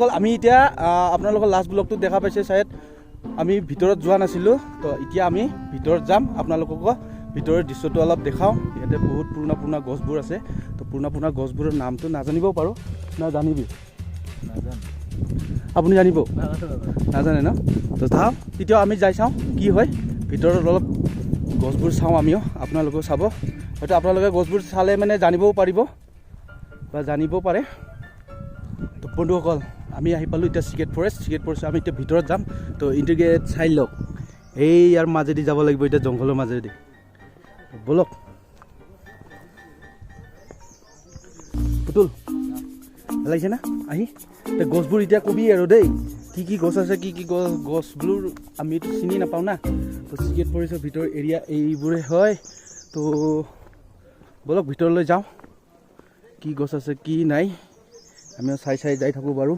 বন্ধুসকল আমি এতিয়া আপোনালোকৰ লাষ্ট ব্লগটো দেখা পাইছে চাইড আমি ভিতৰত যোৱা নাছিলোঁ তো এতিয়া আমি ভিতৰত যাম আপোনালোকক ভিতৰৰ দৃশ্যটো অলপ দেখাওঁ ইয়াতে বহুত পুৰণা পুৰণা গছবোৰ আছে তো পুৰণা গছবোৰৰ নামটো নাজানিবও পাৰোঁ না জানিবি আপুনি জানিব নাজানে ন তো চাওঁ তেতিয়াও আমি যাই চাওঁ কি হয় ভিতৰত অলপ গছবোৰ চাওঁ আমিও আপোনালোকেও চাব হয়তো আপোনালোকে গছবোৰ চালে মানে জানিবও পাৰিব বা জানিব পাৰে তো বন্ধুসকল আমি আহি পালোঁ এতিয়া চিক্ৰেট ফৰেষ্ট আমি এতিয়া ভিতৰত যাম তো ইণ্টিগ্ৰেট চাই লওক এই ইয়াৰ মাজেদি যাব লাগিব এতিয়া জংঘলৰ মাজেদি বলক পুতুল ভাল লাগিছে না আহি এতিয়া গছবোৰ এতিয়া কবি আৰু দেই কি গছ আছে কি গছবোৰ আমিতো চিনি নাপাওঁ না তো চিক্ৰেট ফৰেষ্টৰ ভিতৰ এৰিয়া এইবোৰে হয় তো বলক ভিতৰলৈ যাওঁ কি গছ আছে কি নাই আমিও চাই যাই থাকোঁ বাৰু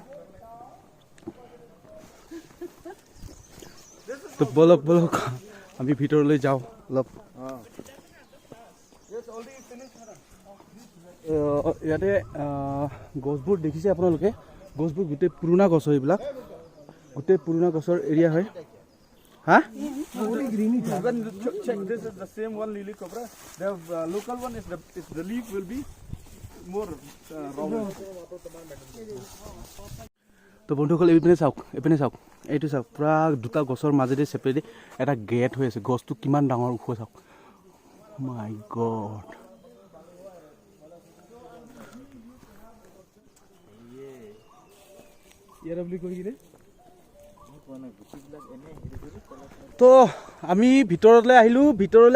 তো বলক আমি ভিতৰলৈ যাওঁ অলপ ইয়াতে গছবোৰ দেখিছে আপোনালোকে গছবোৰ গোটেই পুৰণা গছ হয় এইবিলাক গোটেই পুৰণা গছৰ এৰিয়া হয় হা তো বন্ধুসকল এইপিনে চাওক এইটো চাওক পুৰা দুটা গছৰ মাজেদি চেপেদি এটা গেট হৈ আছে গছটো কিমান ডাঙৰ ওখ চাওক মাই গড তো আমি ভিতৰলৈ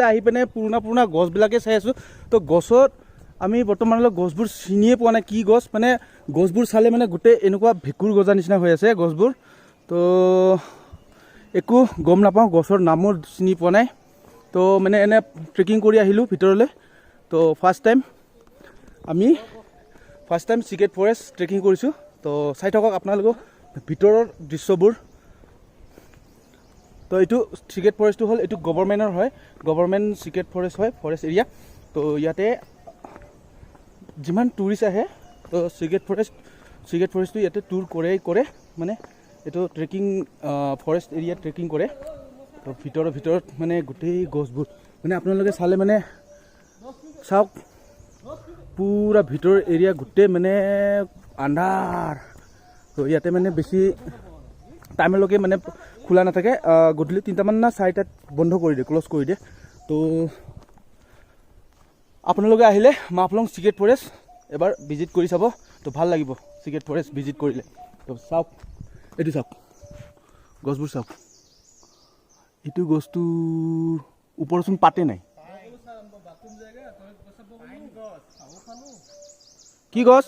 আহি পিনে পুৰণা গছবিলাকে চাই আছোঁ তো গছত আমি বৰ্তমানলৈ গছবোৰ চিনিয়ে পোৱা নাই কি গছ মানে গছবোৰ চালে মানে গোটেই এনেকুৱা ভেঁকুৰ গজা নিচিনা হৈ আছে গছবোৰ তো একো গম নাপাওঁ গছৰ নামো চিনি পোৱা নাই তো মানে এনে ট্ৰেকিং কৰি আহিলোঁ ভিতৰলৈ তো first time secret forest trekking কৰিছোঁ তো চাই থাকক আপোনালোকক ভিতৰৰ দৃশ্যবোৰ তো এইটো চিক্ৰেট ফৰেষ্টটো হ'ল এইটো গভৰ্ণমেণ্টৰ হয় গভৰ্ণমেণ্ট চিক্ৰেট ফৰেষ্ট হয় ফৰেষ্ট এৰিয়া তো ইয়াতে যিমান টুৰিষ্ট আহে তো চিক্ৰেট ফৰেষ্টটো ইয়াতে টুৰ কৰে মানে এইটো ট্ৰেকিং ফৰেষ্ট এৰিয়াত ট্ৰেকিং কৰে তো ভিতৰত মানে গোটেই গছবোৰ মানে আপোনালোকে চালে মানে চাওক পুৰা ভিতৰৰ এৰিয়া গোটেই মানে আন্ধাৰ তো ইয়াতে মানে বেছি টাইমলৈকে মানে খোলা নাথাকে গধূলি 3টামান না 4টাত বন্ধ কৰি দিয়ে ক্ল'জ কৰি দিয়ে তো আপোনালোকে আহিলে মাফলং চিক্ৰেট ফৰেষ্ট এবাৰ ভিজিট কৰি চাব তো ভাল লাগিব চিক্ৰেট ফৰেষ্ট ভিজিট কৰিলে তো চাওক এইটো চাওক গছবোৰ চাওক এইটো গছটো ওপৰচোন পাতে নাই কি গছ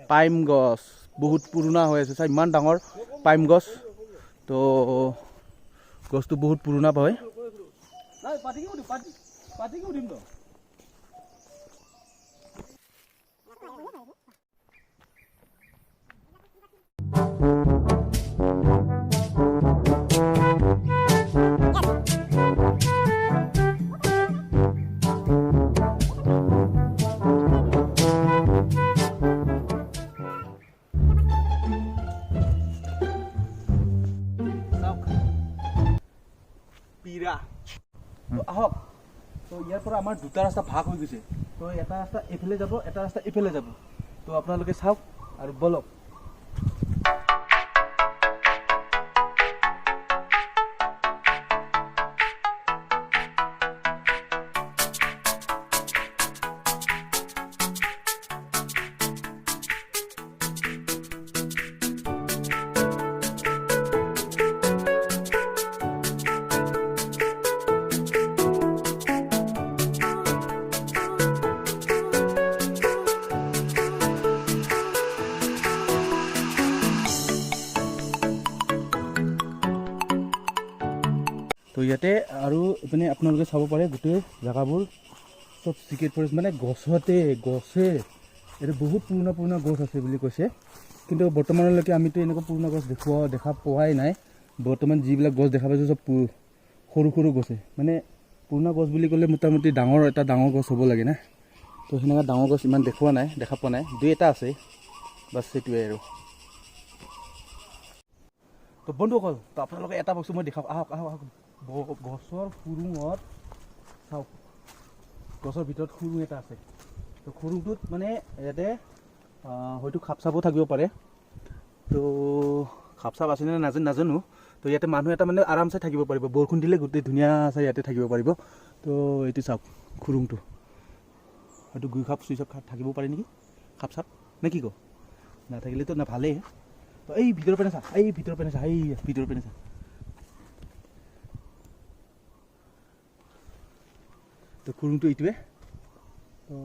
পাইম গছ বহুত পুৰণা হৈ আছে চাই ইমান ডাঙৰ পাইম গছ তো গছটো বহুত পুৰণা হয় আহক তো ইয়াৰ পৰা আমাৰ দুটা ৰাস্তা ভাগ হৈ গৈছে তো এটা ৰাস্তা এইফালে যাব এটা ৰাস্তা এইফালে যাব তো আপোনালোকে চাওক আৰু বলক তো ইয়াতে আৰু ইপিনে আপোনালোকে চাব পাৰে গোটেই জেগাবোৰ সব চিক্ৰেট ফৰেষ্ট মানে গছে এটা বহুত পুৰণা গছ আছে বুলি কৈছে কিন্তু বৰ্তমানলৈকে আমিতো এনেকুৱা পুৰণা গছ দেখা পোৱাই নাই বৰ্তমান যিবিলাক গছ দেখা পাইছোঁ সব সৰু গছে মানে পুৰণা গছ বুলি ক'লে মোটামুটি ডাঙৰ গছ হ'ব লাগে না তো সেনেকুৱা ডাঙৰ গছ ইমান দেখা পোৱা নাই দুই এটা আছে বাছ সেইটোৱে আৰু তো বন্ধুসকল তো আপোনালোকে এটা বস্তু মই দেখাম আহক আহক আহক গছৰ খুৰুঙত চাওক গছৰ ভিতৰত খুৰুং এটা আছে তো খুৰুংটোত মানে ইয়াতে হয়তো খাপ চাপো থাকিব পাৰে তো খাপ চাপ আছে নে নাজানো তো ইয়াতে মানুহ এটা মানে আৰামছে থাকিব পাৰিব বৰষুণ দিলে গোটেই ধুনীয়া চাই ইয়াতে থাকিব পাৰিব তো এইটো চাওক খুৰুংটো হয়তো গুই খাপ চুই চাপ থাকিব পাৰে নেকি খাপ চাপ নে কি ক নাথাকিলেতো না ভালেই তো এই ভিতৰৰ পিনে চা এই ভিতৰৰ পিনে চা এই ভিতৰৰ পিনে চা তো খুৰুংটো এইটোৱে তো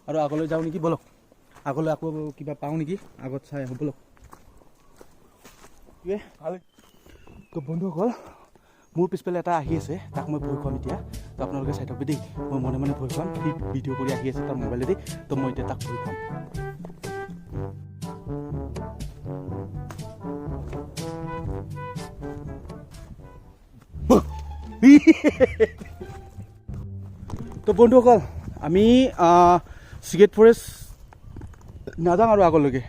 আৰু আগলৈ যাওঁ নেকি বলক আগলৈ আকৌ কিবা পাওঁ নেকি আগত চাই আহোঁ বলক ভালে তো বন্ধুসকল মোৰ পিছফালে এটা আহি আছে তাক মই ভয় খুৱাম এতিয়া তো আপোনালোকে চাই থাকবে দেই মই মনে মনে ভয় খুৱাম সি ভিডিঅ' কৰি আহি আছে তাৰ মোবাইলেদি তো মই এতিয়া তাক ভয় খুৱাম তো বন্ধুসকল আমি চিগেট ফৰেষ্ট নাযাওঁ আৰু আগলৈকে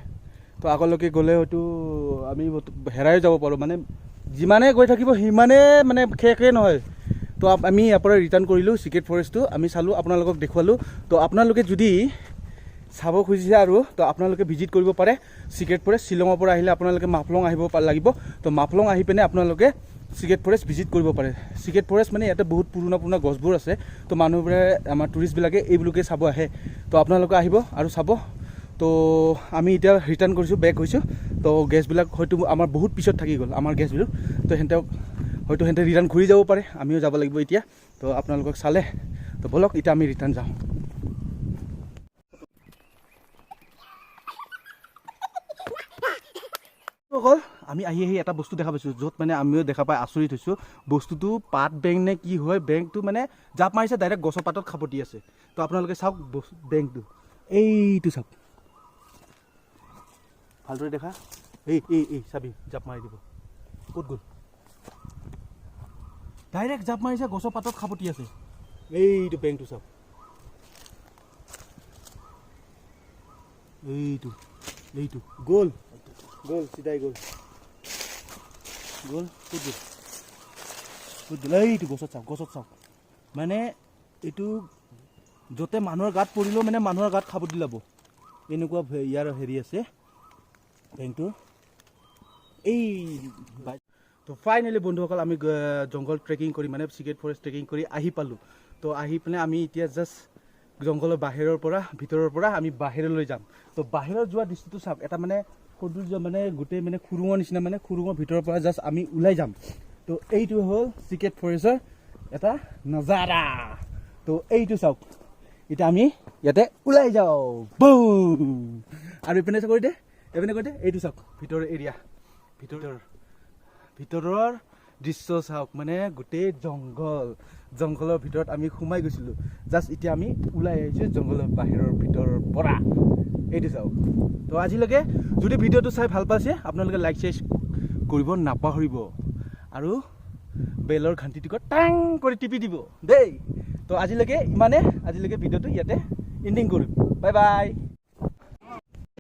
তো আগলৈকে গ'লে হয়তো আমি হেৰাই যাব পাৰোঁ মানে যিমানে গৈ থাকিব সিমানে মানে শেষে নহয় তো আমি ইয়াৰ পৰা ৰিটাৰ্ণ কৰিলোঁ চিগেট ফৰেষ্টটো আমি চালোঁ আপোনালোকক দেখুৱালোঁ তো আপোনালোকে যদি চাব খুজিছে আৰু তো আপোনালোকে ভিজিট কৰিব পাৰে চিগেট ফৰেষ্ট শ্বিলঙৰ পৰা আহিলে আপোনালোকে মাফলং আহিব লাগিব তো মাফলং আহি পিনে আপোনালোকে চিগেট ফৰেষ্ট ভিজিট কৰিব পাৰে চিগেট ফৰেষ্ট মানে ইয়াতে বহুত পুৰণা গছবোৰ আছে তো মানুহবোৰে আমাৰ টুৰিষ্টবিলাকে এইবিলাকে চাব আহে তো আপোনালোকে আহিব আৰু চাব তো আমি এতিয়া ৰিটাৰ্ণ কৰিছোঁ বেক হৈছোঁ তো গেছবিলাক হয়তো আমাৰ বহুত পিছত থাকি গ'ল আমাৰ গেছবিলাক তো সিহঁতে ৰিটাৰ্ণ ঘূৰি যাব পাৰে আমিও যাব লাগিব এতিয়া তো আপোনালোকক চালে তো বলক এতিয়া আমি ৰিটাৰ্ণ যাওঁ অকল আমি আহি এটা বস্তু দেখা পাইছোঁ য'ত মানে আমিও দেখা পাই আচৰিত হৈছোঁ বস্তুটো পাত বেংক নে কি হয় বেংকটো মানে জাপ মাৰিছে ডাইৰেক্ট গছৰ পাতত খাপতি আছে তো আপোনালোকে চাওক বেংকটো এইটো চাওক ভালদৰে দেখা এই চাবি জাপ মাৰি দিব ক'ত গ'ল ডাইৰেক্ট জাপ মাৰিছে গছৰ পাতত খাপতি আছে এইটো বেংকটো চাওক এইটো গ'ল চিধাই গ'ল ক'ত গ'ল এইটো গছত চাওক মানে এইটো য'তে মানুহৰ গাত পৰিলেও মানে মানুহৰ গাত খাপতি লাব এনেকুৱা ইয়াৰ হেৰি আছে বেংকটো এই তো ফাইনেলি বন্ধুসকল আমি জংঘল ট্ৰেকিং কৰি মানে চিগেট ফৰেষ্ট ট্ৰেকিং কৰি আহি পালোঁ তো আহি পিনে আমি এতিয়া জাষ্ট জংঘলৰ ভিতৰৰ পৰা আমি বাহিৰলৈ যাম তো বাহিৰত যোৱা দৃশ্যটো চাওক এটা মানে সৌন্দৰ্য মানে গোটেই মানে খুৰুঙৰ নিচিনা মানে খুৰুঙৰ ভিতৰৰ পৰা জাষ্ট আমি ওলাই যাম তো এইটো হ'ল চিগেট ফৰেষ্টৰ এটা নজাৰা তো এইটো চাওক এতিয়া আমি ইয়াতে ওলাই যাওঁ আৰু এইপিনে কৰি দে এইটো চাওক ভিতৰৰ এৰিয়া ভিতৰৰ দৃশ্য চাওক মানে গোটেই জংঘলৰ ভিতৰত আমি সোমাই গৈছিলোঁ জাষ্ট এতিয়া আমি ওলাই আহিছোঁ জংঘলৰ ভিতৰৰ পৰা এইটো চাওক তো আজিলৈকে যদি ভিডিঅ'টো চাই ভাল পাইছে আপোনালোকে লাইক শ্বেয়াৰ কৰিব নাপাহৰিব আৰু বেলৰ ঘণ্টিটোক টাং কৰি টিপি দিব দেই তো আজিলৈকে ইমানে আজিলৈকে ভিডিঅ'টো ইয়াতে এণ্ডিং কৰিম বাই